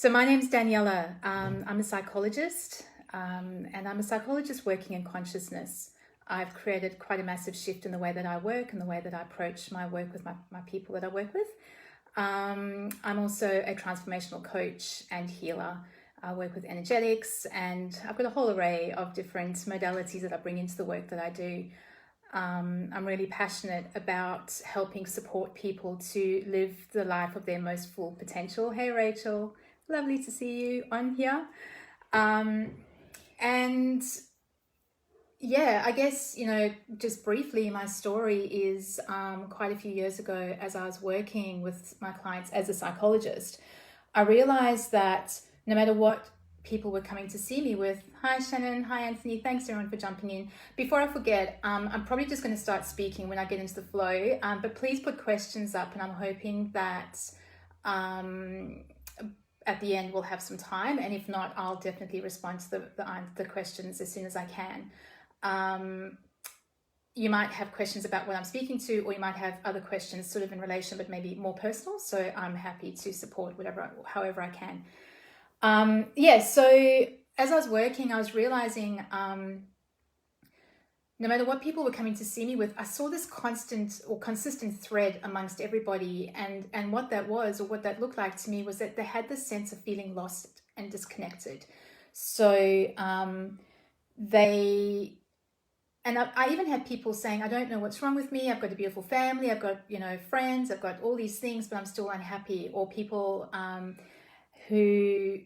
So my name's Daniella. I'm a psychologist, and I'm a psychologist working in consciousness. I've created quite a massive shift in the way that I work and the way that I approach my work with my people that I work with. I'm also a transformational coach and healer. I work with energetics, and I've got a whole array of different modalities that I bring into the work that I do. I'm really passionate about helping support people to live the life of their most full potential. Hey, Rachel, lovely to see you on here. And yeah, I guess, just briefly, my story is quite a few years ago, as I was working with my clients as a psychologist, I realized that no matter what people were coming to see me with, hi Shannon, hi Anthony, thanks everyone for jumping in. Before I forget, I'm probably just going to start speaking when I get into the flow, but please put questions up, and I'm hoping that at the end we'll have some time, and if not, I'll definitely respond to the questions as soon as I can. You might have questions about what I'm speaking to, or you might have other questions sort of in relation, but maybe more personal. So I'm happy to support however I can. So as I was working, I was realizing no matter what people were coming to see me with, I saw this consistent thread amongst everybody. And what that was, or what that looked like to me, was that they had this sense of feeling lost and disconnected. So I even had people saying, I don't know what's wrong with me. I've got a beautiful family. I've got, friends. I've got all these things, but I'm still unhappy. Or people who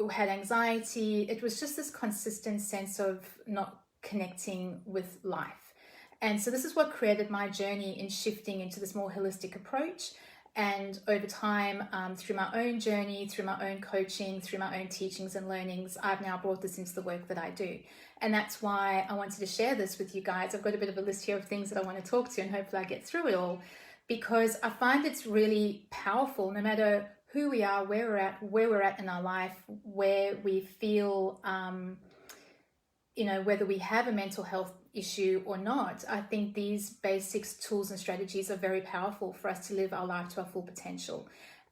had anxiety. It was just this consistent sense of not connecting with life. And so this is what created my journey in shifting into this more holistic approach. And over time, through my own journey, through my own coaching, through my own teachings and learnings, I've now brought this into the work that I do. And that's why I wanted to share this with you guys. I've got a bit of a list here of things that I want to talk to, and hopefully I get through it all, because I find it's really powerful, no matter who we are, where we're at in our life, where we feel, whether we have a mental health issue or not. I think these basics, tools and strategies are very powerful for us to live our life to our full potential.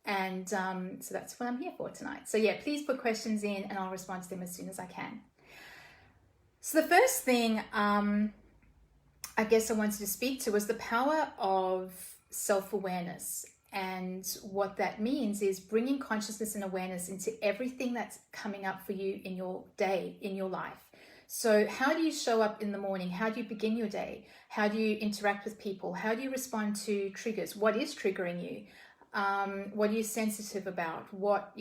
And so that's what I'm here for tonight. So yeah, please put questions in and I'll respond to them as soon as I can. So the first thing I guess I wanted to speak to was the power of self-awareness. And what that means is bringing consciousness and awareness into everything that's coming up for you in your day, in your life. So how do you show up in the morning? How do you begin your day? How do you interact with people? How do you respond to triggers? What is triggering you? What are you sensitive about? What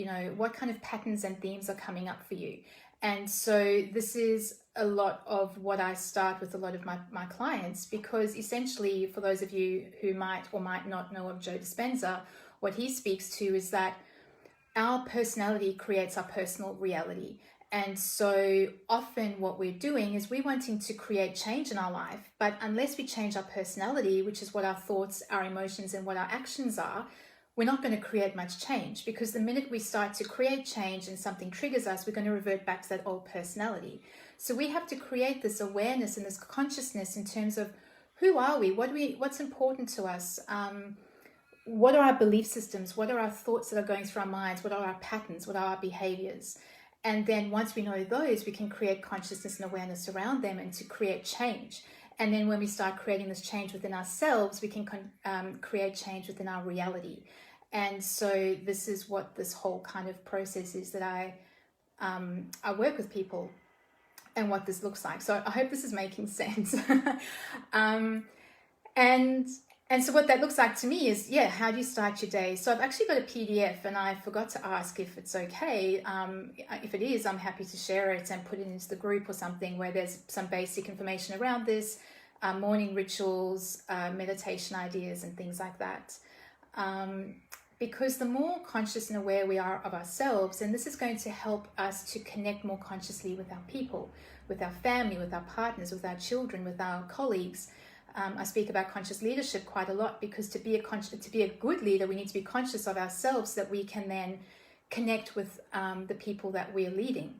kind of patterns and themes are coming up for you? And so this is a lot of what I start with a lot of my clients, because essentially, for those of you who might or might not know of Joe Dispenza, what he speaks to is that our personality creates our personal reality. And so often what we're doing is we're wanting to create change in our life, but unless we change our personality, which is what our thoughts, our emotions, and what our actions are, we're not going to create much change, because the minute we start to create change and something triggers us, we're going to revert back to that old personality. So we have to create this awareness and this consciousness in terms of who are we, what's important to us, what are our belief systems, what are our thoughts that are going through our minds, what are our patterns, what are our behaviors. And then once we know those, we can create consciousness and awareness around them and to create change. And then when we start creating this change within ourselves, we can create change within our reality. And so this is what this whole kind of process is that I work with people, and what this looks like. So I hope this is making sense. And so what that looks like to me is, how do you start your day? So I've actually got a PDF, and I forgot to ask if it's okay. If it is, I'm happy to share it and put it into the group or something, where there's some basic information around this, morning rituals, meditation ideas and things like that. Because the more conscious and aware we are of ourselves, and this is going to help us to connect more consciously with our people, with our family, with our partners, with our children, with our colleagues. I speak about conscious leadership quite a lot, because to be a good leader, we need to be conscious of ourselves, so that we can then connect with the people that we're leading.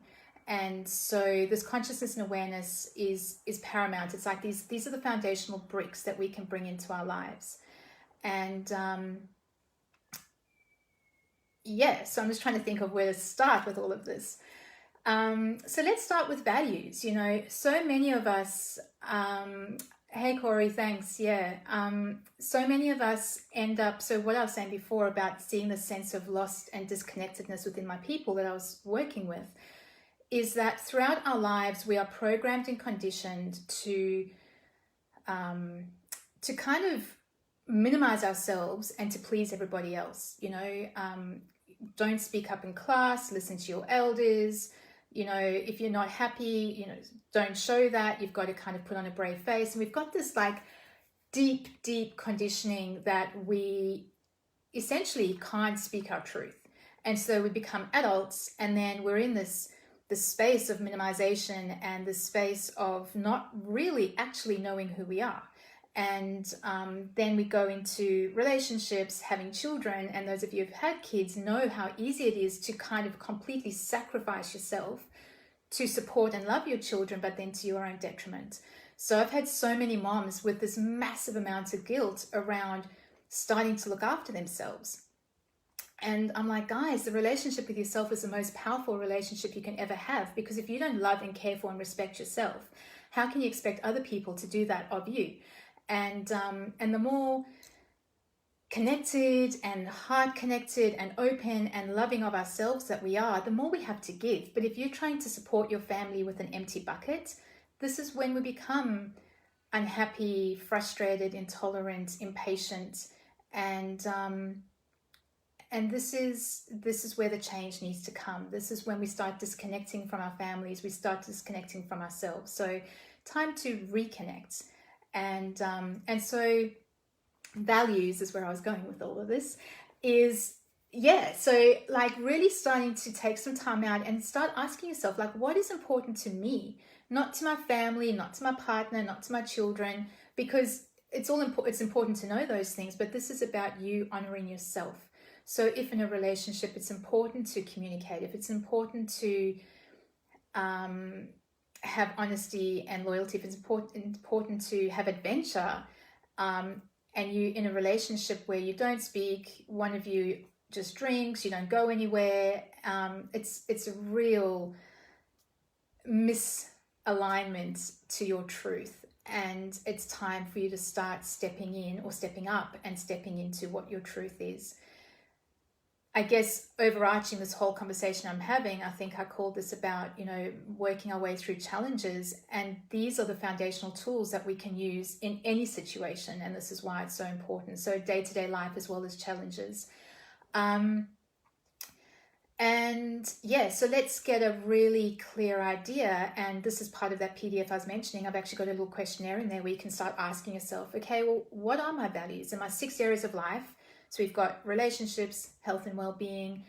And so this consciousness and awareness is paramount. It's like these are the foundational bricks that we can bring into our lives. And yeah, so I'm just trying to think of where to start with all of this. So let's start with values. You know, so many of us, hey Corey, thanks. Yeah. So many of us end up, so what I was saying before about seeing the sense of lost and disconnectedness within my people that I was working with, is that throughout our lives, we are programmed and conditioned to kind of minimize ourselves and to please everybody else. You know, don't speak up in class, listen to your elders. You know, if you're not happy, you know, don't show that. You've got to kind of put on a brave face. And we've got this like deep conditioning that we essentially can't speak our truth. And so we become adults, and then we're in this space of minimization and this space of not really actually knowing who we are. And then we go into relationships, having children, and those of you who've had kids know how easy it is to kind of completely sacrifice yourself to support and love your children, but then to your own detriment. So I've had so many moms with this massive amount of guilt around starting to look after themselves. And I'm like, guys, the relationship with yourself is the most powerful relationship you can ever have, because if you don't love and care for and respect yourself, how can you expect other people to do that of you? And the more connected and heart connected and open and loving of ourselves that we are, the more we have to give. But if you're trying to support your family with an empty bucket, this is when we become unhappy, frustrated, intolerant, impatient, and this is where the change needs to come. This is when we start disconnecting from our families, we start disconnecting from ourselves. So time to reconnect. And so values is where I was going with all of this, is, yeah, so like really starting to take some time out and start asking yourself, like, what is important to me? Not to my family, not to my partner, not to my children, because it's important to know those things, but this is about you honoring yourself. So if in a relationship, it's important to communicate, if it's important to have honesty and loyalty, if it's important to have adventure, and you in a relationship where you don't speak, one of you just drinks, you don't go anywhere, it's a real misalignment to your truth. And it's time for you to start stepping in or stepping up and stepping into what your truth is. I guess overarching this whole conversation I'm having, I think I called this about, you know, working our way through challenges. And these are the foundational tools that we can use in any situation. And this is why it's so important. So day-to-day life as well as challenges. And yeah, so let's get a really clear idea. And this is part of that PDF I was mentioning. I've actually got a little questionnaire in there where you can start asking yourself, okay, well, what are my values in my 6 areas of life? So we've got relationships, health and well-being,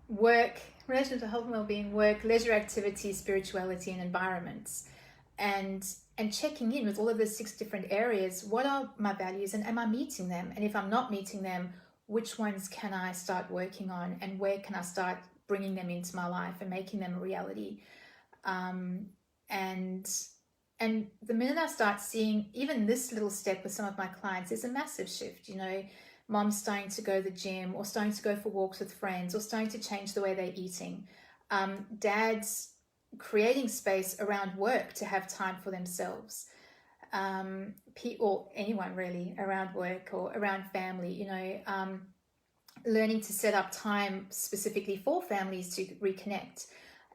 work, relationships, health and well-being, work, leisure activities, spirituality, and environments. And checking in with all of those 6 different areas. What are my values and am I meeting them? And if I'm not meeting them, which ones can I start working on, and where can I start bringing them into my life and making them a reality? And the minute I start seeing even this little step with some of my clients, there's a massive shift. You know, mom's starting to go to the gym, or starting to go for walks with friends, or starting to change the way they're eating. Dad's creating space around work to have time for themselves. Or anyone really around work or around family, you know, learning to set up time specifically for families to reconnect.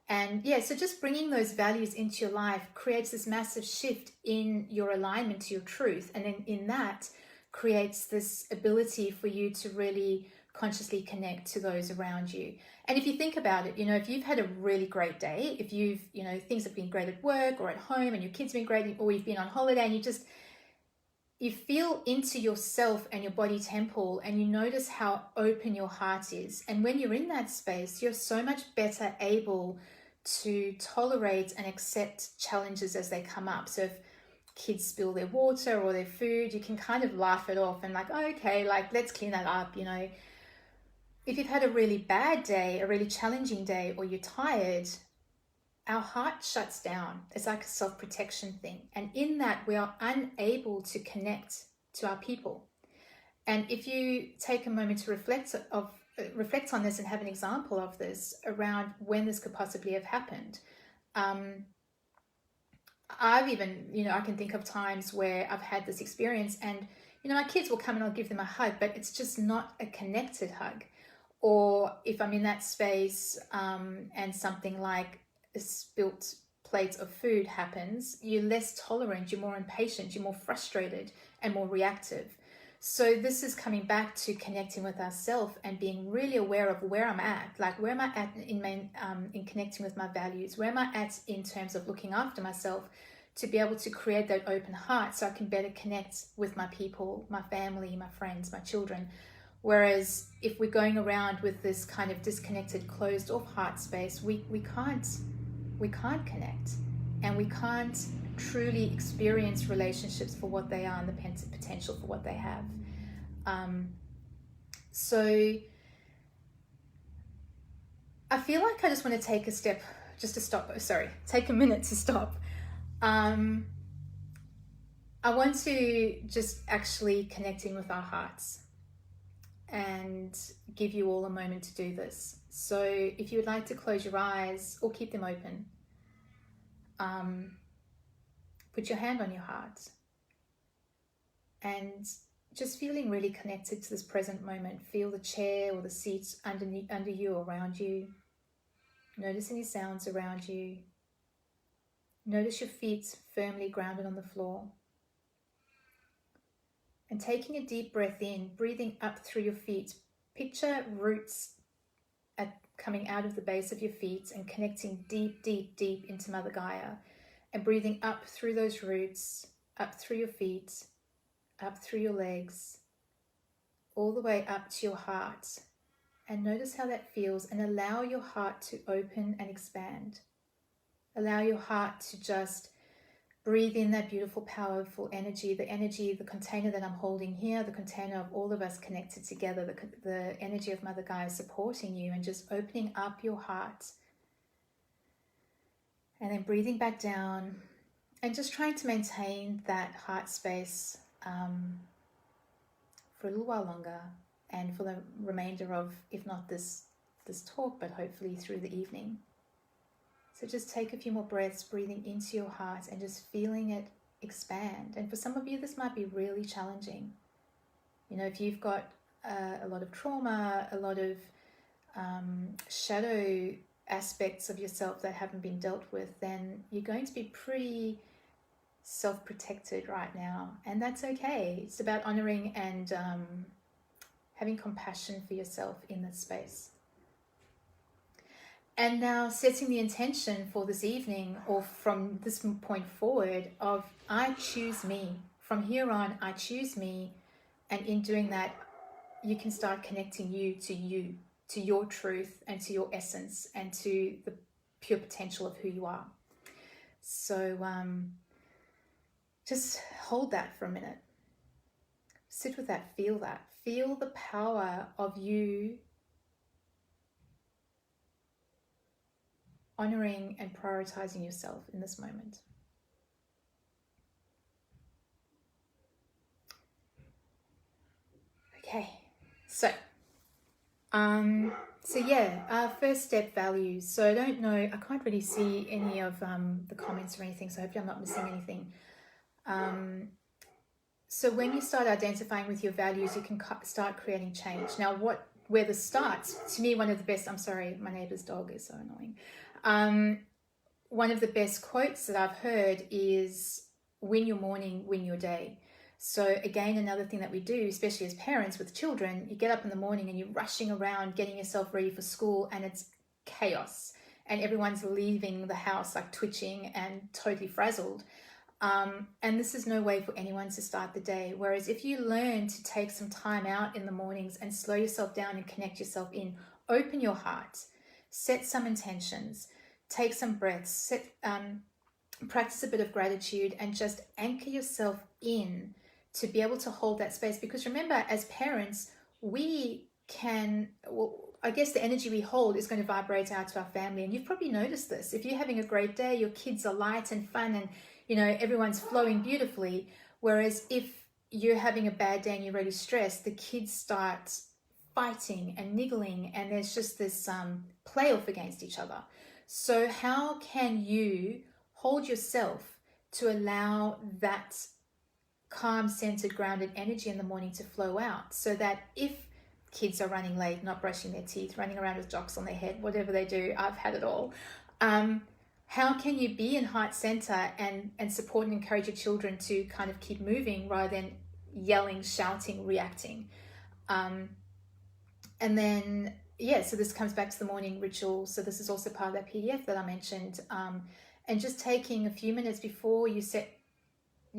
And yeah, so just bringing those values into your life creates this massive shift in your alignment to your truth. And then in that creates this ability for you to really consciously connect to those around you. And if you think about it, you know, if you've had a really great day, if you've, you know, things have been great at work or at home and your kids have been great, or you've been on holiday and you feel into yourself and your body temple, and you notice how open your heart is. And when you're in that space, you're so much better able to tolerate and accept challenges as they come up. So if kids spill their water or their food, you can kind of laugh it off and like, oh, okay, like let's clean that up, you know. If you've had a really bad day, a really challenging day, or you're tired, our heart shuts down. It's like a self-protection thing. And in that, we are unable to connect to our people. And if you take a moment to reflect on this and have an example of this around when this could possibly have happened. I've even, I can think of times where I've had this experience and, my kids will come and I'll give them a hug, but it's just not a connected hug. Or if I'm in that space and something like a spilt plate of food happens, you're less tolerant, you're more impatient, you're more frustrated and more reactive. So this is coming back to connecting with ourselves and being really aware of where I'm at. Like, where am I at in connecting with my values? Where am I at in terms of looking after myself to be able to create that open heart so I can better connect with my people, my family, my friends, my children. Whereas if we're going around with this kind of disconnected, closed off heart space, we can't connect, and we can't truly experience relationships for what they are and the potential for what they have. So I feel like I just want to take take a minute to stop. I want to just actually connect in with our hearts and give you all a moment to do this. So if you would like to close your eyes or keep them open, put your hand on your heart and just feeling really connected to this present moment. Feel the chair or the seats under you or around you. Notice any sounds around you. Notice your feet firmly grounded on the floor. And taking a deep breath in, breathing up through your feet. Picture roots coming out of the base of your feet and connecting deep, deep, deep into Mother Gaia. And breathing up through those roots, up through your feet, up through your legs, all the way up to your heart. And notice how that feels, and allow your heart to open and expand. Allow your heart to just breathe in that beautiful, powerful energy, the container that I'm holding here, the container of all of us connected together, the energy of Mother Gaia supporting you, and just opening up your heart. And then breathing back down and just trying to maintain that heart space for a little while longer, and for the remainder of, if not this talk, but hopefully through the evening. So just take a few more breaths, breathing into your heart and just feeling it expand. And for some of you, this might be really challenging. If you've got a lot of trauma, a lot of shadow aspects of yourself that haven't been dealt with, then you're going to be pretty self-protected right now. And that's okay. It's about honoring and having compassion for yourself in this space. And now setting the intention for this evening, or from this point forward, of I choose me. From here on, I choose me. And in doing that, you can start connecting you, to your truth and to your essence and to the pure potential of who you are. So just hold that for a minute. Sit with that, feel that. Feel the power of you honoring and prioritizing yourself in this moment. Okay, so first step, values. So I don't know, I can't really see any of the comments or anything, so hopefully I'm not missing anything. So when you start identifying with your values, you can start creating change. Now, where this starts, to me, one of the best, I'm sorry, my neighbor's dog is so annoying. One of the best quotes that I've heard is, win your morning, win your day. So again, another thing that we do, especially as parents with children, you get up in the morning and you're rushing around getting yourself ready for school, and it's chaos and everyone's leaving the house like twitching and totally frazzled. And this is no way for anyone to start the day. Whereas if you learn to take some time out in the mornings and slow yourself down and connect yourself in, open your heart, set some intentions, take some breaths, practice a bit of gratitude, and just anchor yourself in to be able to hold that space. Because remember, as parents, we can, I guess the energy we hold is going to vibrate out to our family. And you've probably noticed this. If you're having a great day, your kids are light and fun and, everyone's flowing beautifully. Whereas if you're having a bad day and you're really stressed, the kids start fighting and niggling, and there's just this play off against each other. So how can you hold yourself to allow that calm, centered, grounded energy in the morning to flow out, so that if kids are running late, not brushing their teeth, running around with jocks on their head, whatever they do, I've had it all. How can you be in heart center and support and encourage your children to kind of keep moving rather than yelling, shouting, reacting? And then, so this comes back to the morning ritual. So this is also part of that PDF that I mentioned. And just taking a few minutes before you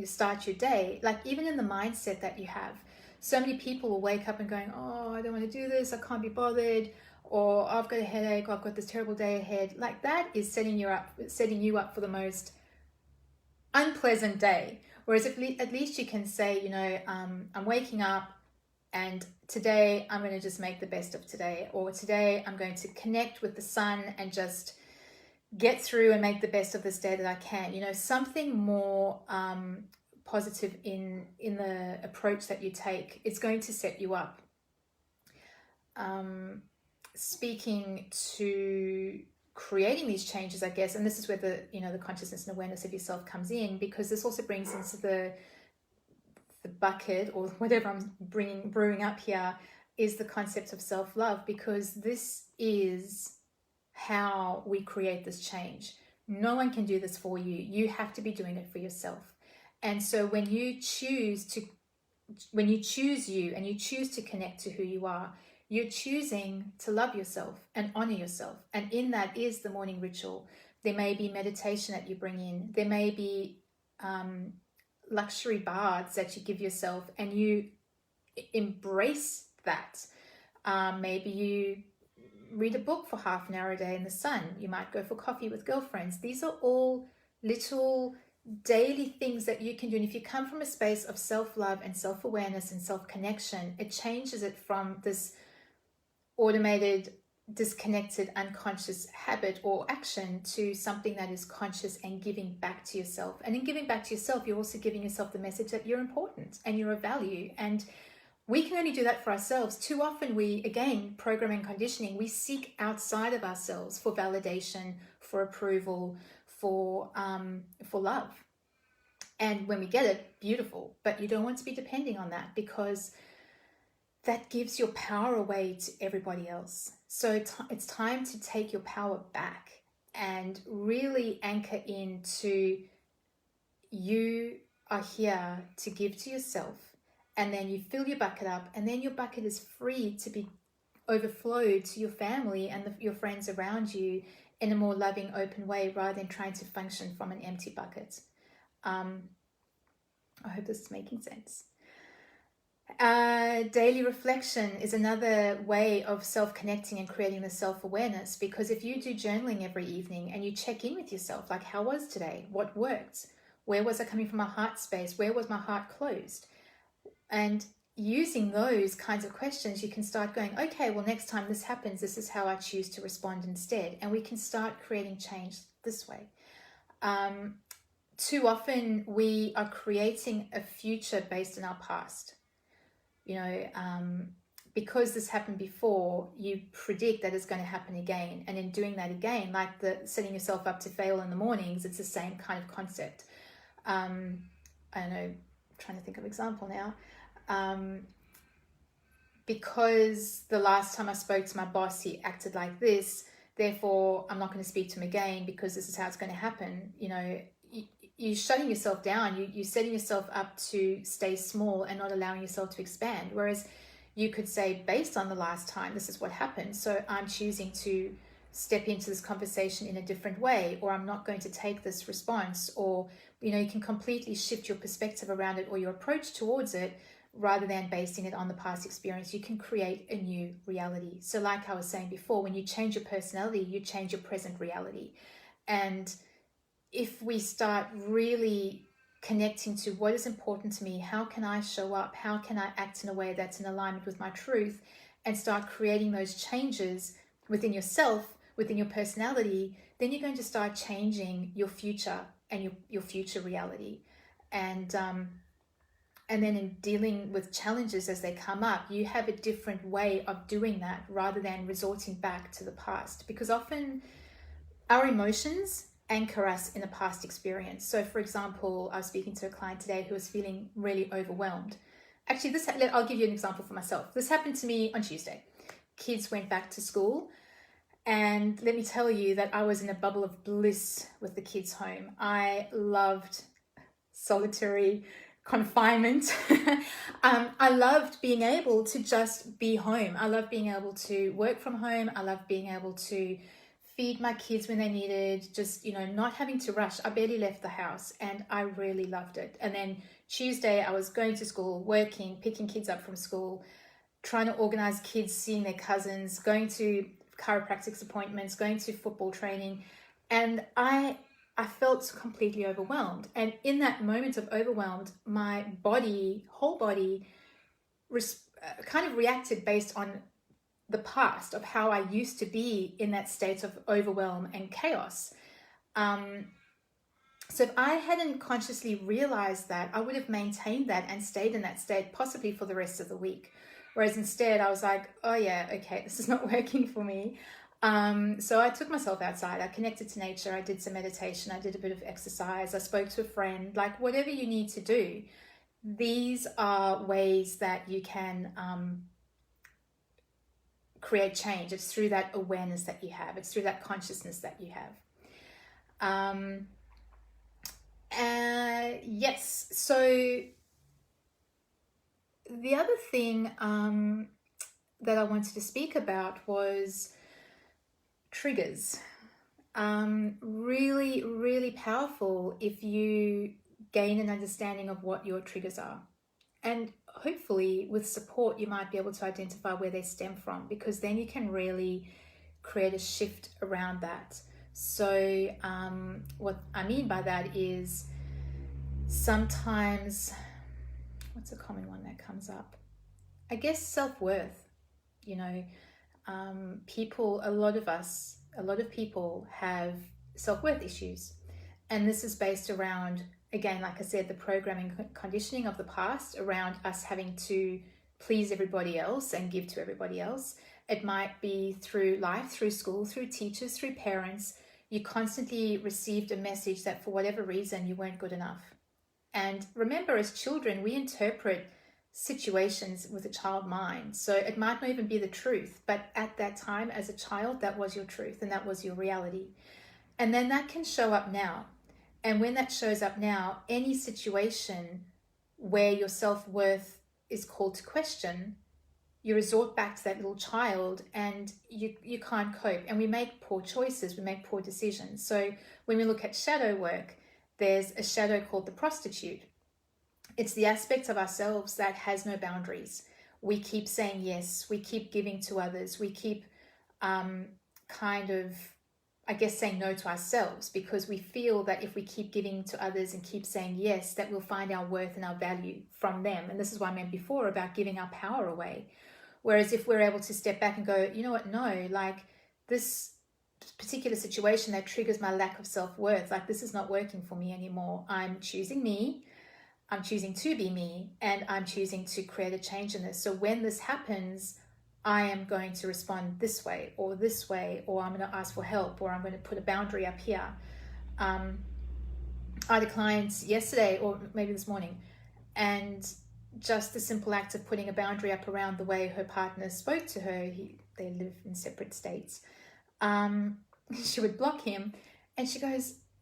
start your day, like even in the mindset that you have. So many people will wake up and going, oh, I don't want to do this, I can't be bothered, or I've got a headache, or I've got this terrible day ahead. Like that is setting you up for the most unpleasant day. Whereas at least you can say, I'm waking up and today I'm going to just make the best of today, or today I'm going to connect with the sun and just get through and make the best of this day that I can. Something more positive in the approach that you take. It's going to set you up. Speaking to creating these changes, I guess, and this is where the consciousness and awareness of yourself comes in, because this also brings into the bucket, or whatever I'm brewing up here, is the concept of self-love, because this is how we create this change. No one can do this for you. You have to be doing it for yourself. And so when you choose you and you choose to connect to who you are, you're choosing to love yourself and honor yourself. And in that is the morning ritual. There may be meditation that you bring in. There may be luxury baths that you give yourself, and you embrace that. Maybe you read a book for half an hour a day in the sun. You might go for coffee with girlfriends. These are all little daily things that you can do. And if you come from a space of self-love and self-awareness and self-connection, it changes it from this automated, disconnected, unconscious habit or action to something that is conscious and giving back to yourself. And in giving back to yourself, you're also giving yourself the message that you're important and you're of value. And we can only do that for ourselves. Too often we, again, programming and conditioning, we seek outside of ourselves for validation, for approval, for love. And when we get it, beautiful. But you don't want to be depending on that, because that gives your power away to everybody else. So it's time to take your power back and really anchor into, you are here to give to yourself. And then you fill your bucket up, and then your bucket is free to be overflowed to your family and your friends around you in a more loving, open way, rather than trying to function from an empty bucket. I hope this is making sense. Daily reflection is another way of self-connecting and creating the self-awareness, because if you do journaling every evening and you check in with yourself, like, how was today? What worked? Where was I coming from my heart space? Where was my heart closed? And using those kinds of questions, you can start going, okay, well, next time this happens, this is how I choose to respond instead. And we can start creating change this way. Too often we are creating a future based on our past. Because this happened before, you predict that it's going to happen again. And in doing that again, like setting yourself up to fail in the mornings, it's the same kind of concept. I don't know, I'm trying to think of an example now. Because the last time I spoke to my boss, he acted like this, therefore I'm not going to speak to him again because this is how it's going to happen. You're shutting yourself down. You're setting yourself up to stay small and not allowing yourself to expand. Whereas you could say, based on the last time, this is what happened. So I'm choosing to step into this conversation in a different way, or I'm not going to take this response. Or, you can completely shift your perspective around it or your approach towards it, rather than basing it on the past experience. You can create a new reality. So like I was saying before, when you change your personality, you change your present reality. And if we start really connecting to what is important to me, how can I show up? How can I act in a way that's in alignment with my truth? And start creating those changes within yourself, within your personality, then you're going to start changing your future and your future reality. And And then in dealing with challenges as they come up, you have a different way of doing that rather than resorting back to the past. Because often our emotions anchor us in a past experience. So for example, I was speaking to a client today who was feeling really overwhelmed. Actually, I'll give you an example for myself. This happened to me on Tuesday. Kids went back to school, and let me tell you that I was in a bubble of bliss with the kids home. I loved solitary confinement. I loved being able to just be home. I loved being able to work from home. I loved being able to feed my kids when they needed, just, not having to rush. I barely left the house, and I really loved it. And then Tuesday, I was going to school, working, picking kids up from school, trying to organize kids seeing their cousins, going to chiropractic appointments, going to football training. And I felt completely overwhelmed. And in that moment of overwhelmed, my whole body kind of reacted based on the past of how I used to be in that state of overwhelm and chaos. So if I hadn't consciously realized that, I would have maintained that and stayed in that state possibly for the rest of the week. Whereas instead I was like, oh yeah, okay, this is not working for me. So I took myself outside. I connected to nature. I did some meditation. I did a bit of exercise. I spoke to a friend. Like, whatever you need to do, these are ways that you can create change. It's through that awareness that you have. It's through that consciousness that you have. Yes. So the other thing that I wanted to speak about was triggers. Really, really powerful if you gain an understanding of what your triggers are. And hopefully with support, you might be able to identify where they stem from, because then you can really create a shift around that. So what I mean by that is sometimes, what's a common one that comes up? I guess self-worth. A lot of people have self-worth issues. And this is based around, again, like I said, the programming conditioning of the past around us having to please everybody else and give to everybody else. It might be through life, through school, through teachers, through parents. You constantly received a message that for whatever reason you weren't good enough. And remember, as children, we interpret situations with a child mind. So it might not even be the truth, but at that time as a child, that was your truth and that was your reality. And then that can show up now. And when that shows up now, any situation where your self-worth is called to question, you resort back to that little child and you can't cope. And we make poor choices, we make poor decisions. So when we look at shadow work, there's a shadow called the prostitute. It's the aspect of ourselves that has no boundaries. We keep saying yes, we keep giving to others, we keep saying no to ourselves, because we feel that if we keep giving to others and keep saying yes, that we'll find our worth and our value from them. And this is what I meant before about giving our power away. Whereas if we're able to step back and go, you know what, no, like this particular situation that triggers my lack of self-worth, like this is not working for me anymore. I'm choosing me. I'm choosing to be me, and I'm choosing to create a change in this. So when this happens, I am going to respond this way, or I'm going to ask for help, or I'm going to put a boundary up here. I had a client yesterday, or maybe this morning, and just the simple act of putting a boundary up around the way her partner spoke to her, they live in separate states, she would block him, and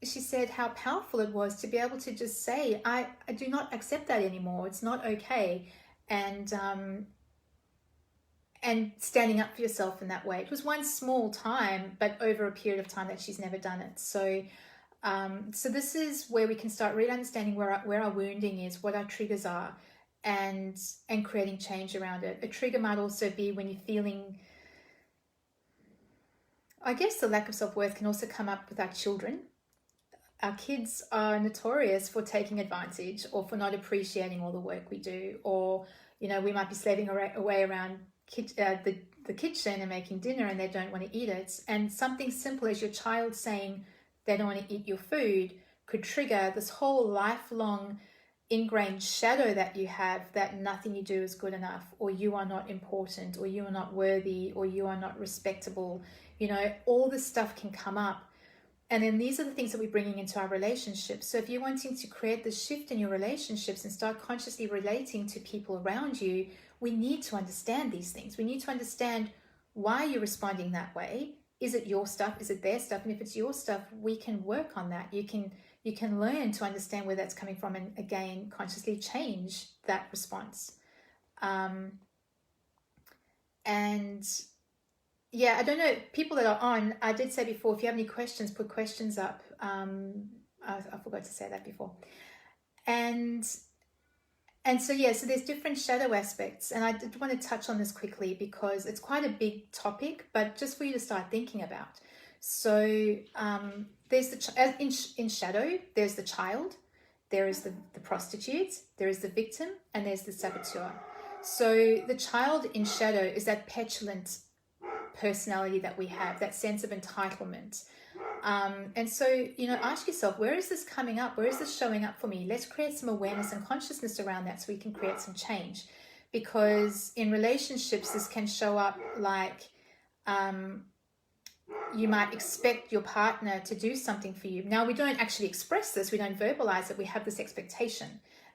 she said how powerful it was to be able to just say, I do not accept that anymore. It's not okay. And standing up for yourself in that way. It was one small time, but over a period of time that she's never done it. So this is where we can start really understanding where our wounding is, what our triggers are, and creating change around it. A trigger might also be when you're feeling, I guess the lack of self-worth can also come up with our children. Our kids are notorious for taking advantage or for not appreciating all the work we do. Or, we might be slaving away around the kitchen and making dinner and they don't want to eat it. And something simple as your child saying they don't want to eat your food could trigger this whole lifelong ingrained shadow that you have, that nothing you do is good enough, or you are not important, or you are not worthy, or you are not respectable. All this stuff can come up. And then these are the things that we're bringing into our relationships. So if you're wanting to create the shift in your relationships and start consciously relating to people around you, we need to understand these things. We need to understand why you're responding that way. Is it your stuff? Is it their stuff? And if it's your stuff, we can work on that. You can learn to understand where that's coming from, and again, consciously change that response. And yeah, I don't know, people that are on, I did say before, if you have any questions, put questions up. I forgot to say that before. And so, yeah, so there's different shadow aspects. And I did want to touch on this quickly because it's quite a big topic, but just for you to start thinking about. So there's in shadow, there's the child, there is the prostitute, there is the victim, and there's the saboteur. So the child in shadow is that petulant personality that we have, that sense of entitlement. And so, ask yourself, where is this coming up? Where is this showing up for me? Let's create some awareness and consciousness around that so we can create some change. Because in relationships, this can show up like you might expect your partner to do something for you. Now, we don't actually express this. We don't verbalize it. We have this expectation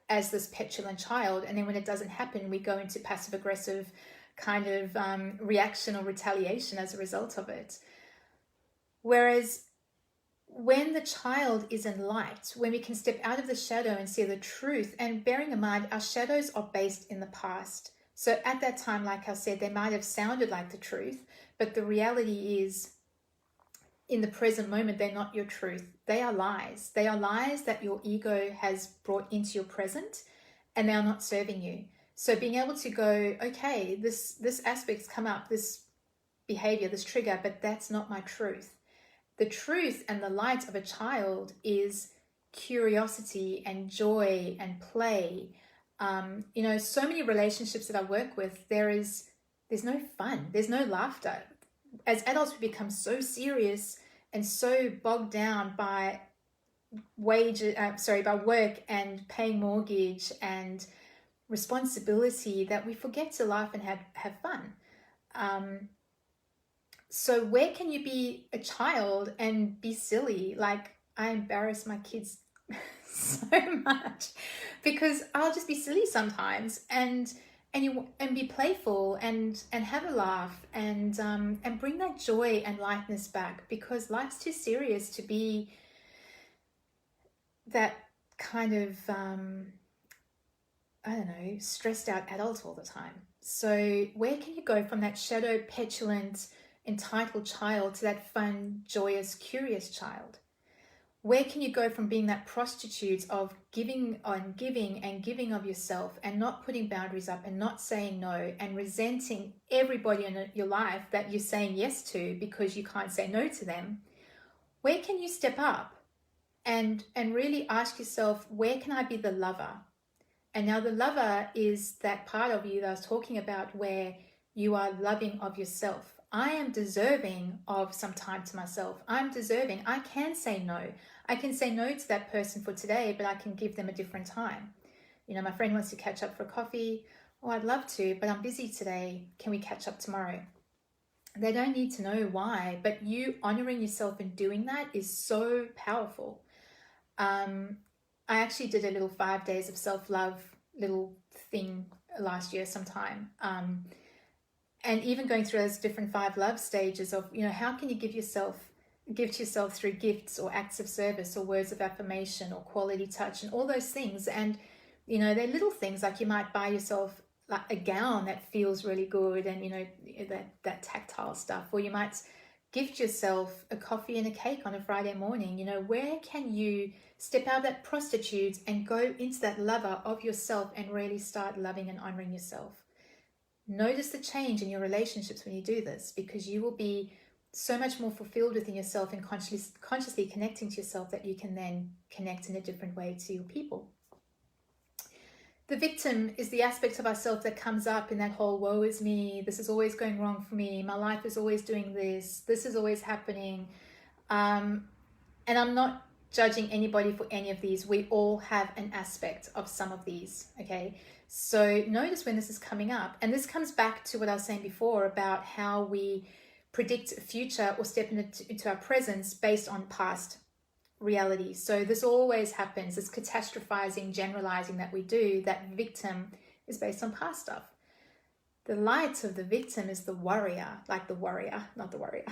as this petulant child. And then when it doesn't happen, we go into passive aggressive kind of reaction or retaliation as a result of it. Whereas when the child is in light, when we can step out of the shadow and see the truth, and bearing in mind our shadows are based in the past. So at that time, like I said, they might have sounded like the truth, but the reality is in the present moment, they're not your truth. They are lies. They are lies that your ego has brought into your present, and they are not serving you. So being able to go, okay, this aspect's come up, this behavior, this trigger, but that's not my truth. The truth and the light of a child is curiosity and joy and play. So many relationships that I work with, there's no fun, there's no laughter. As adults, we become so serious and so bogged down by by work and paying mortgage and responsibility that we forget to laugh and have fun. So where can you be a child and be silly? Like, I embarrass my kids so much because I'll just be silly sometimes and be playful and have a laugh and bring that joy and lightness back, because life's too serious to be that kind of stressed out adult all the time. So where can you go from that shadow, petulant, entitled child to that fun, joyous, curious child? Where can you go from being that prostitute of giving and giving of yourself and not putting boundaries up and not saying no and resenting everybody in your life that you're saying yes to because you can't say no to them? Where can you step up and really ask yourself, where can I be the lover? And now the lover is that part of you that I was talking about where you are loving of yourself. I am deserving of some time to myself. I'm deserving. I can say no. I can say no to that person for today, but I can give them a different time. My friend wants to catch up for coffee. Oh, I'd love to, but I'm busy today. Can we catch up tomorrow? They don't need to know why, but you honoring yourself and doing that is so powerful. I actually did a little 5 days of self-love little thing last year sometime. And even going through those different 5 love stages of, how can you give to yourself through gifts or acts of service or words of affirmation or quality touch and all those things. And, they're little things like you might buy yourself like a gown that feels really good and, that tactile stuff, or you might gift yourself a coffee and a cake on a Friday morning. Where can you step out of that prostitute and go into that lover of yourself and really start loving and honoring yourself? Notice the change in your relationships when you do this, because you will be so much more fulfilled within yourself and consciously connecting to yourself that you can then connect in a different way to your people. The victim is the aspect of ourselves that comes up in that whole woe is me, this is always going wrong for me, my life is always doing this is always happening. And I'm not judging anybody for any of these. We all have an aspect of some of these, okay? So notice when this is coming up. And this comes back to what I was saying before about how we predict a future or step into our presence based on past reality. So this always happens, this catastrophizing, generalizing that we do, that victim is based on past stuff. The light of the victim is the warrior, like the warrior, not the warrior.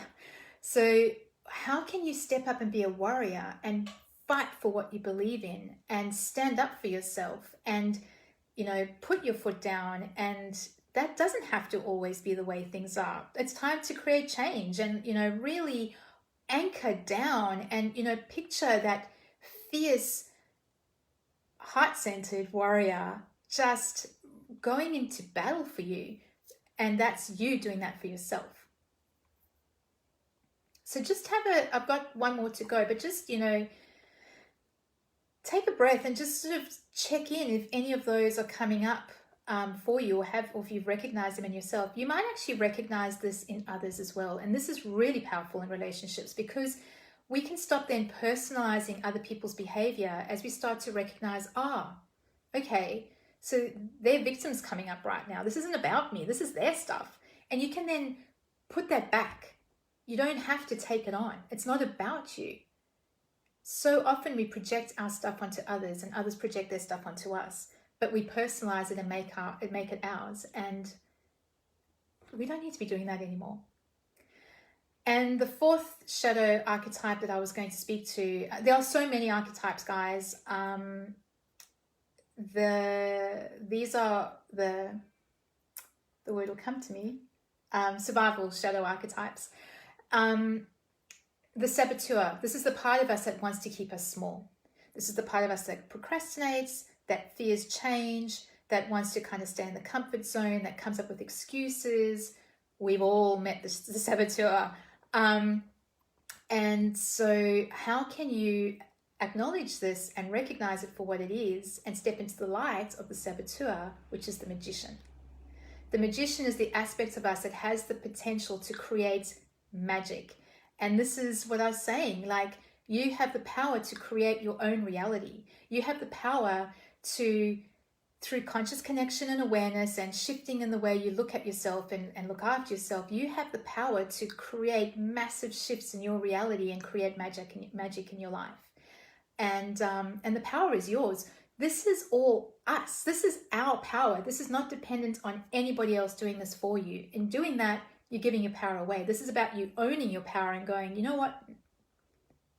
So how can you step up and be a warrior and fight for what you believe in and stand up for yourself and, you know, put your foot down? And that doesn't have to always be the way things are. It's time to create change and, you know, really anchor down and, you know, picture that fierce, heart-centered warrior just going into battle for you. And that's you doing that for yourself. So just I've got one more to go, but just, you know, take a breath and just sort of check in if any of those are coming up for you, or if you've recognized them in yourself. You might actually recognize this in others as well. And this is really powerful in relationships, because we can stop then personalizing other people's behavior as we start to recognize, okay, so their victim's coming up right now. This isn't about me. This is their stuff. And you can then put that back. You don't have to take it on. It's not about you. So often we project our stuff onto others and others project their stuff onto us, but we personalize it and make it ours. And we don't need to be doing that anymore. And the fourth shadow archetype that I was going to speak to, there are so many archetypes, guys. These are the word will come to me, survival shadow archetypes. The saboteur, this is the part of us that wants to keep us small. This is the part of us that procrastinates, that fears change, that wants to kind of stay in the comfort zone, that comes up with excuses. We've all met the saboteur. And so how can you acknowledge this and recognize it for what it is and step into the light of the saboteur, which is the magician? The magician is the aspect of us that has the potential to create magic. And this is what I was saying, like, you have the power to create your own reality. You have the power to, through conscious connection and awareness and shifting in the way you look at yourself and look after yourself, you have the power to create massive shifts in your reality and create magic in your life. And the power is yours. This is all us. This is our power. This is not dependent on anybody else doing this for you. In doing that, you're giving your power away. This is about you owning your power and going, you know what?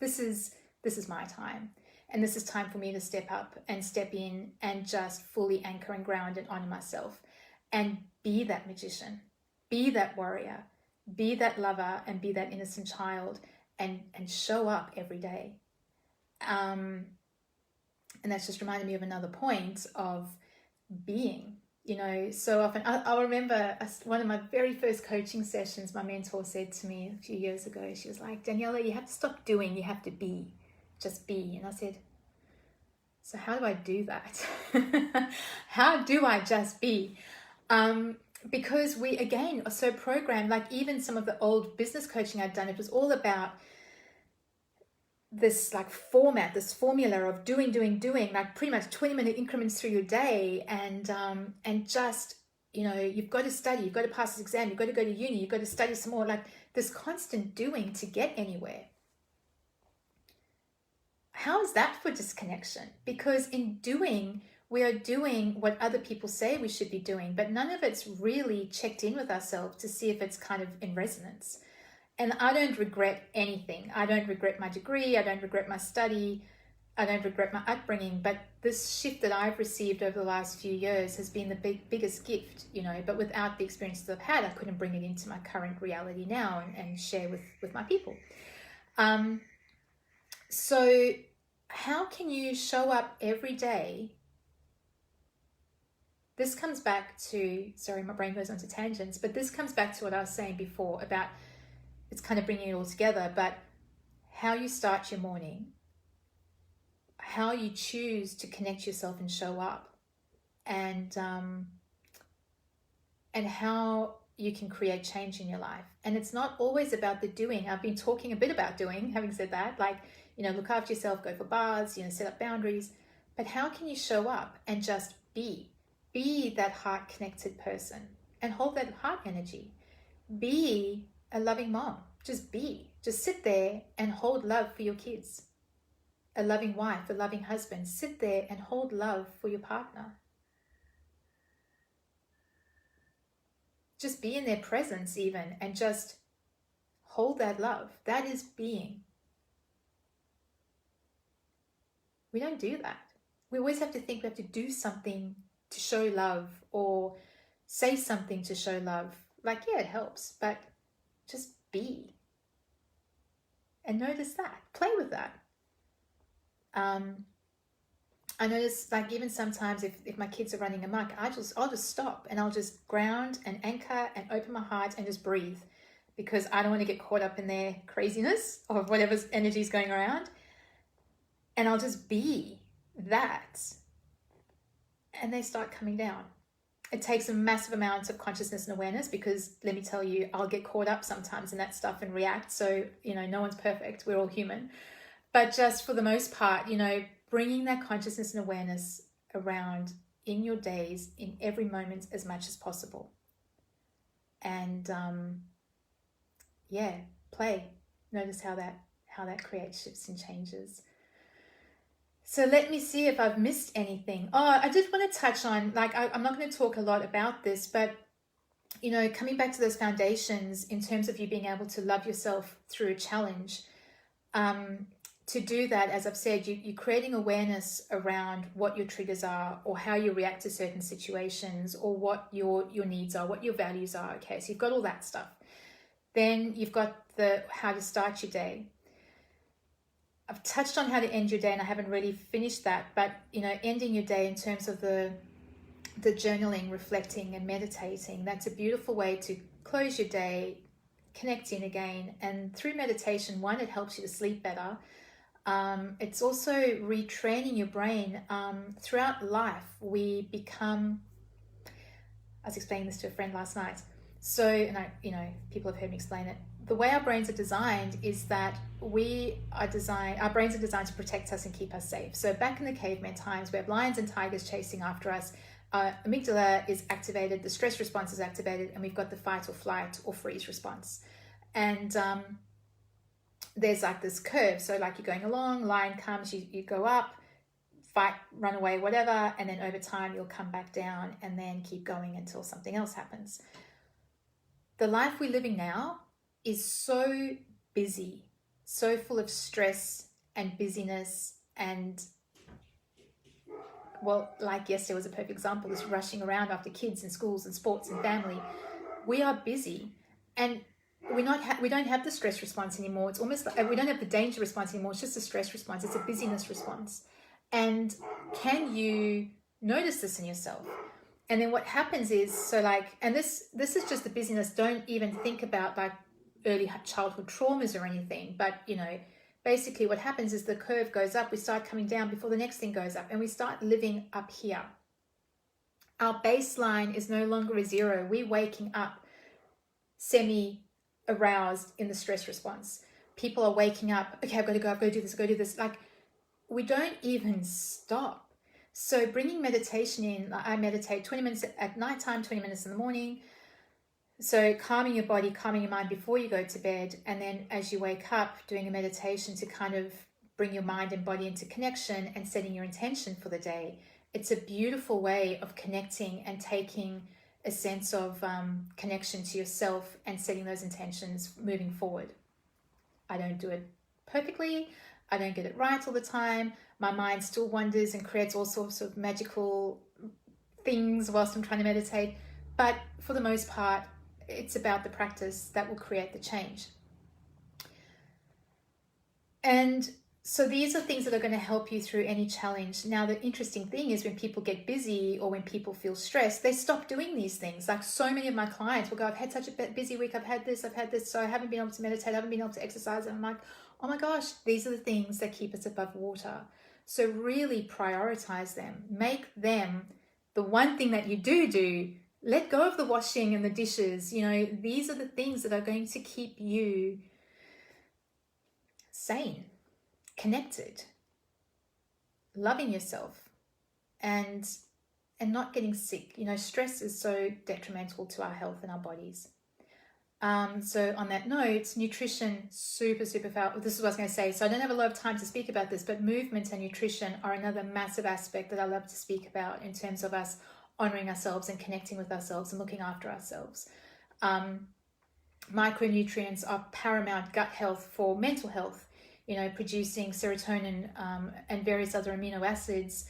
This is my time. And this is time for me to step up and step in and just fully anchor and ground and honor myself and be that magician, be that warrior, be that lover, and be that innocent child, and show up every day. And that's just reminded me of another point of being. You know, so often, I'll remember one of my very first coaching sessions, my mentor said to me a few years ago, she was like, Daniella, you have to stop doing, you have to be, just be. And I said, so how do I do that? How do I just be? Because we, again, are so programmed, like even some of the old business coaching I'd done, it was all about this like format, this formula of doing, like pretty much 20-minute increments through your day. And just, you know, you've got to study, you've got to pass this exam, you've got to go to uni, you've got to study some more, like this constant doing to get anywhere. How is that for disconnection? Because in doing, we are doing what other people say we should be doing, but none of it's really checked in with ourselves to see if it's kind of in resonance. And I don't regret anything. I don't regret my degree. I don't regret my study. I don't regret my upbringing. But this shift that I've received over the last few years has been the biggest gift, you know. But without the experiences I've had, I couldn't bring it into my current reality now and share with my people. So how can you show up every day? This comes back to, sorry, my brain goes onto tangents, but this comes back to what I was saying before about, it's kind of bringing it all together, but how you start your morning, how you choose to connect yourself and show up, and how you can create change in your life. And it's not always about the doing. I've been talking a bit about doing, having said that, like, look after yourself, go for baths, set up boundaries. But how can you show up and just be that heart connected person and hold that heart energy? Be a loving mom. Just sit there and hold love for your kids. A loving wife, a loving husband. Sit there and hold love for your partner. Just be in their presence even, and just hold that love. That is being. We don't do that. We always have to think we have to do something to show love or say something to show love. Like, yeah, it helps, but just be. And notice that. Play with that. I notice, like, even sometimes if my kids are running amok, I'll just stop and I'll just ground and anchor and open my heart and just breathe, because I don't want to get caught up in their craziness or whatever's energy is going around. And I'll just be that. And they start coming down. It takes a massive amount of consciousness and awareness, because let me tell you, I'll get caught up sometimes in that stuff and react. So, no one's perfect. We're all human. But just for the most part, bringing that consciousness and awareness around in your days, in every moment, as much as possible. And play. Notice how that creates shifts and changes. So let me see if I've missed anything. Oh, I did want to touch on, like, I'm not going to talk a lot about this, but, coming back to those foundations in terms of you being able to love yourself through a challenge. To do that, as I've said, you're creating awareness around what your triggers are, or how you react to certain situations, or what your needs are, what your values are. Okay, so you've got all that stuff. Then you've got how to start your day. I've touched on how to end your day, and I haven't really finished that, but ending your day in terms of the journaling, reflecting and meditating, that's a beautiful way to close your day, connect in again. And through meditation, one, it helps you to sleep better. It's also retraining your brain. Throughout life, we become, I was explaining this to a friend last night. So, and people have heard me explain it. The way our brains are designed is that our brains are designed to protect us and keep us safe. So back in the caveman times, we have lions and tigers chasing after us. Amygdala is activated, the stress response is activated, and we've got the fight or flight or freeze response. And there's like this curve. So like you're going along, lion comes, you go up, fight, run away, whatever. And then over time, you'll come back down and then keep going until something else happens. The life we're living now is so busy, so full of stress and busyness. And well, like yesterday was a perfect example, this rushing around after kids and schools and sports and family. We are busy, and we don't have the stress response anymore. It's almost like we don't have the danger response anymore. It's just a stress response. It's a busyness response. And can you notice this in yourself? And then what happens is, so like, and this is just the busyness. Don't even think about like early childhood traumas or anything. But, basically what happens is the curve goes up. We start coming down before the next thing goes up, and we start living up here. Our baseline is no longer a zero. We're waking up semi-aroused in the stress response. People are waking up. Okay, I've got to go. I've got to do this. I've got to do this. Like, we don't even stop. So bringing meditation in, I meditate 20 minutes at nighttime, 20 minutes in the morning. So calming your body, calming your mind before you go to bed. And then as you wake up, doing a meditation to kind of bring your mind and body into connection and setting your intention for the day. It's a beautiful way of connecting and taking a sense of connection to yourself and setting those intentions moving forward. I don't do it perfectly. I don't get it right all the time. My mind still wanders and creates all sorts of magical things whilst I'm trying to meditate. But for the most part, it's about the practice that will create the change. And so these are things that are going to help you through any challenge. Now, the interesting thing is when people get busy or when people feel stressed, they stop doing these things. Like so many of my clients will go, I've had such a busy week. I've had this, so I haven't been able to meditate. I haven't been able to exercise. And I'm like, oh my gosh, these are the things that keep us above water. So really prioritize them. Make them the one thing that you do, let go of the washing and the dishes. You know, these are the things that are going to keep you sane, connected, loving yourself, and not getting sick. You know, stress is so detrimental to our health and our bodies. So on that note, nutrition, super powerful. This is what I was going to say. So I don't have a lot of time to speak about this, but movement and nutrition are another massive aspect that I love to speak about in terms of us honoring ourselves and connecting with ourselves and looking after ourselves. Micronutrients are paramount gut health for mental health, you know, producing serotonin and various other amino acids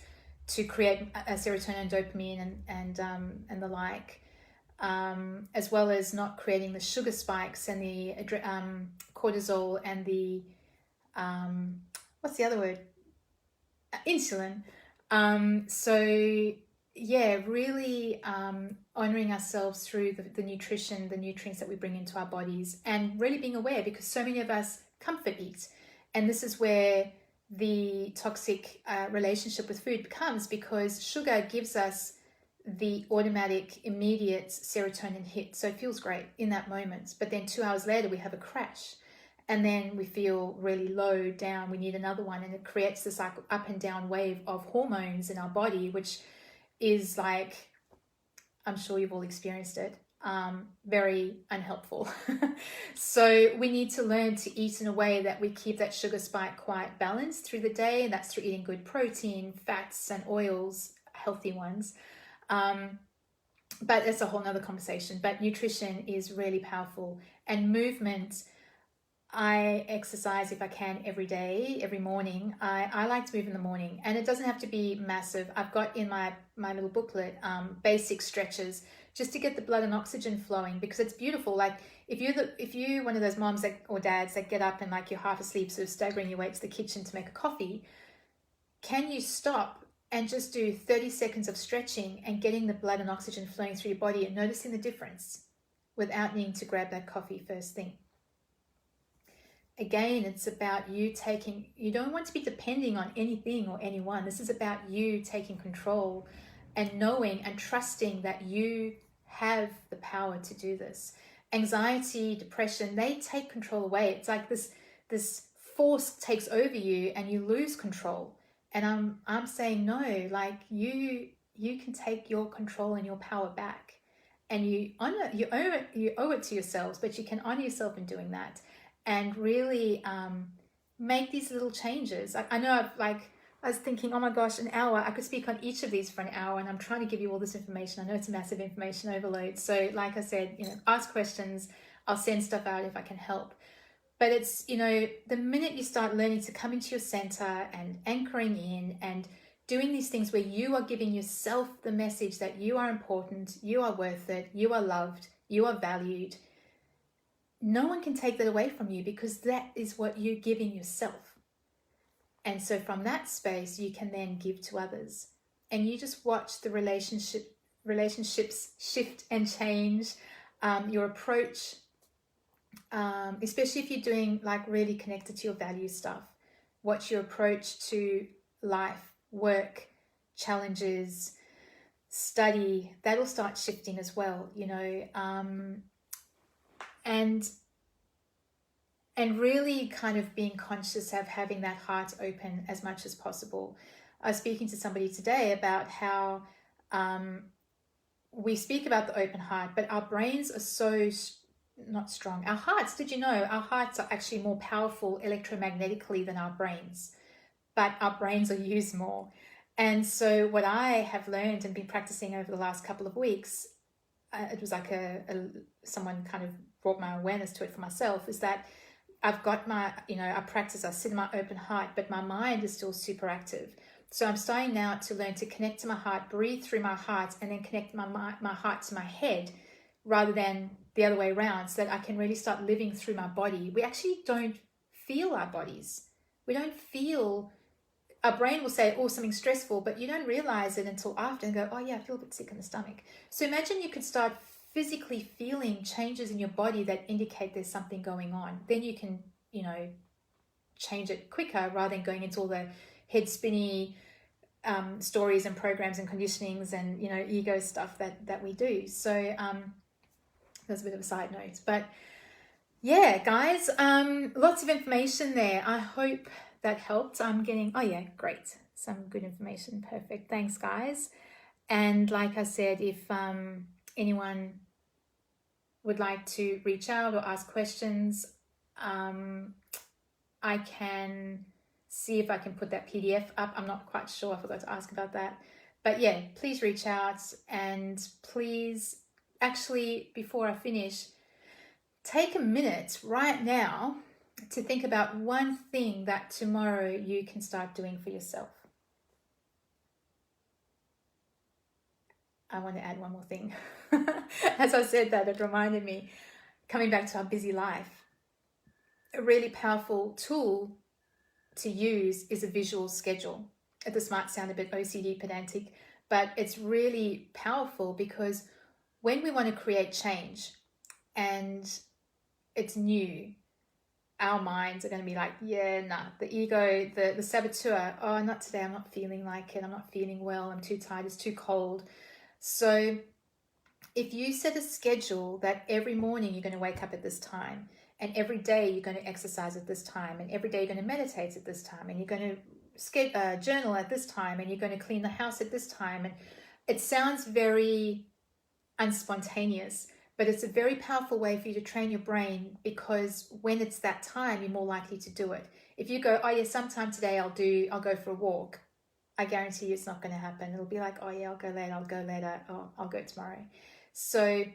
to create serotonin, dopamine, and the like. As well as not creating the sugar spikes and the cortisol and the what's the other word? Insulin. So yeah, really honoring ourselves through the nutrition, the nutrients that we bring into our bodies, and really being aware, because so many of us comfort eat, and this is where the toxic relationship with food becomes, because sugar gives us the automatic immediate serotonin hit, so it feels great in that moment, but then 2 hours later we have a crash, and then we feel really low down, we need another one, and it creates this like up and down wave of hormones in our body, which is like, I'm sure you've all experienced it, very unhelpful. So we need to learn to eat in a way that we keep that sugar spike quite balanced through the day, and that's through eating good protein, fats and oils, healthy ones. But it's a whole nother conversation. But nutrition is really powerful, and movement. I exercise if I can every day, every morning. I like to move in the morning, and it doesn't have to be massive. I've got in my little booklet basic stretches just to get the blood and oxygen flowing, because it's beautiful. Like if you're one of those moms or dads that get up and like you're half asleep, sort of staggering your way to the kitchen to make a coffee, can you stop and just do 30 seconds of stretching and getting the blood and oxygen flowing through your body and noticing the difference without needing to grab that coffee first thing? Again, it's about you don't want to be depending on anything or anyone. This is about you taking control and knowing and trusting that you have the power to do this. Anxiety, depression, they take control away. It's like this force takes over you and you lose control. And I'm saying no, like you can take your control and your power back, and you owe it to yourselves, but you can honor yourself in doing that, and really make these little changes. I know I was thinking, oh my gosh, an hour, I could speak on each of these for an hour, and I'm trying to give you all this information. I know it's a massive information overload. So like I said, you know, ask questions. I'll send stuff out if I can help. But it's, you know, the minute you start learning to come into your center and anchoring in and doing these things where you are giving yourself the message that you are important, you are worth it, you are loved, you are valued, no one can take that away from you, because that is what you're giving yourself. And so from that space, you can then give to others. And you just watch the relationships shift and change, your approach, especially if you're doing like really connected to your value stuff. Watch your approach to life, work, challenges, study, that'll start shifting as well, you know, and really kind of being conscious of having that heart open as much as possible. I was speaking to somebody today about how we speak about the open heart, but our brains are so not strong. Our hearts, did you know, our hearts are actually more powerful electromagnetically than our brains, but our brains are used more. And so what I have learned and been practicing over the last couple of weeks, it was like someone kind of brought my awareness to it for myself, is that I've got my, you know, I practice, I sit in my open heart, but my mind is still super active. So I'm starting now to learn to connect to my heart, breathe through my heart, and then connect my heart to my head, rather than the other way around, so that I can really start living through my body. We actually don't feel our bodies. We don't feel, our brain will say, oh, something stressful, but you don't realize it until after and go, oh yeah, I feel a bit sick in the stomach. So imagine you could start physically feeling changes in your body that indicate there's something going on. Then you can, you know, change it quicker rather than going into all the head spinny, stories and programs and conditionings and, you know, ego stuff that we do. So that's a bit of a side note, but yeah, guys, lots of information there. I hope that helped. I'm getting, oh yeah, great. Some good information. Perfect. Thanks, guys. And like I said, if anyone would like to reach out or ask questions, I can see if I can put that PDF up. I'm not quite sure. I forgot to ask about that. But yeah, please reach out, and please, actually, before I finish, take a minute right now to think about one thing that tomorrow you can start doing for yourself. I want to add one more thing. As I said that, it reminded me, coming back to our busy life, a really powerful tool to use is a visual schedule. This might sound a bit OCD pedantic, but it's really powerful, because when we want to create change and it's new, our minds are going to be like, yeah, nah, the ego, the saboteur, oh, not today, I'm not feeling like it, I'm not feeling well, I'm too tired, it's too cold. So if you set a schedule that every morning you're going to wake up at this time, and every day you're going to exercise at this time, and every day you're going to meditate at this time, and you're going to journal at this time, and you're going to clean the house at this time. And it sounds very unspontaneous, but it's a very powerful way for you to train your brain, because when it's that time, you're more likely to do it. If you go, oh yeah, sometime today I'll go for a walk, I guarantee you it's not going to happen. It'll be like, oh yeah, I'll go later, oh, I'll go tomorrow. So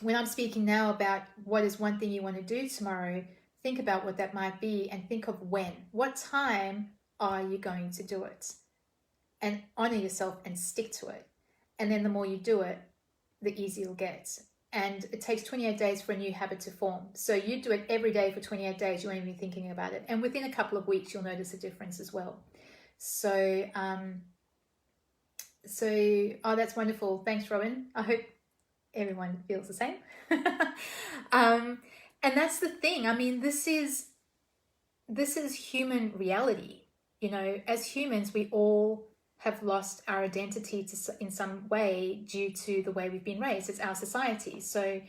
when I'm speaking now about what is one thing you want to do tomorrow, think about what that might be, and think of when. What time are you going to do it? And honor yourself and stick to it. And then the more you do it, the easier it'll get. And it takes 28 days for a new habit to form. So you do it every day for 28 days, you won't even be thinking about it. And within a couple of weeks, you'll notice a difference as well. So, oh, that's wonderful. Thanks, Robin. I hope everyone feels the same. And that's the thing. I mean, this is human reality. You know, as humans, we all have lost our identity in some way due to the way we've been raised. It's our society. So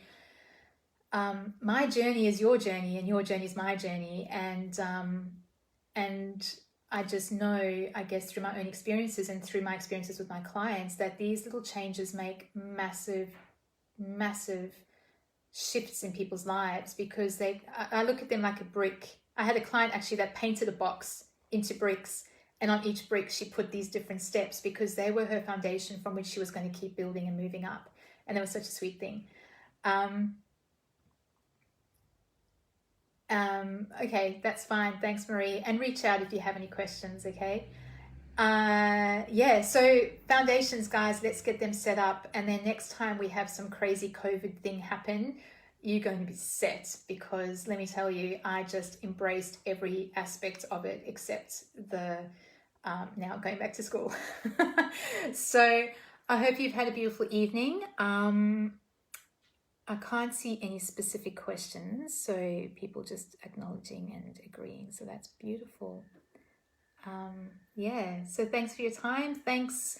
my journey is your journey, and your journey is my journey. And I just know, I guess, through my own experiences and through my experiences with my clients, that these little changes make massive shifts in people's lives, because I look at them like a brick. I had a client actually that painted a box into bricks, and on each brick she put these different steps, because they were her foundation from which she was going to keep building and moving up. And that was such a sweet thing. Okay, that's fine. Thanks, Marie. And reach out if you have any questions, okay? Yeah, so foundations, guys, let's get them set up. And then next time we have some crazy COVID thing happen, you're going to be set, because let me tell you, I just embraced every aspect of it except the now going back to school. So I hope you've had a beautiful evening. I can't see any specific questions, so people just acknowledging and agreeing, so that's beautiful. Yeah, so thanks for your time. Thanks,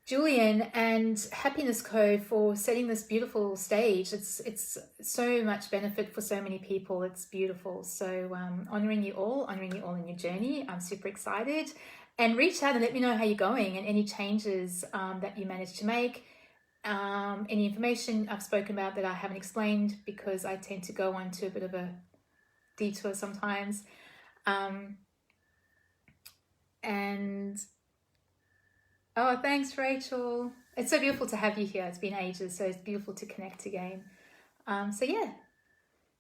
Julian and Happiness Co, for setting this beautiful stage. It's so much benefit for so many people. It's beautiful. So honoring you all in your journey. I'm super excited. And reach out and let me know how you're going and any changes that you managed to make. Any information I've spoken about that I haven't explained, because I tend to go on to a bit of a detour sometimes. And oh, thanks, Rachel. It's so beautiful to have you here. It's been ages, so it's beautiful to connect again. So yeah,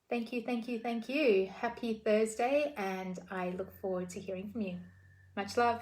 thank you. Happy Thursday, and I look forward to hearing from you. Much love.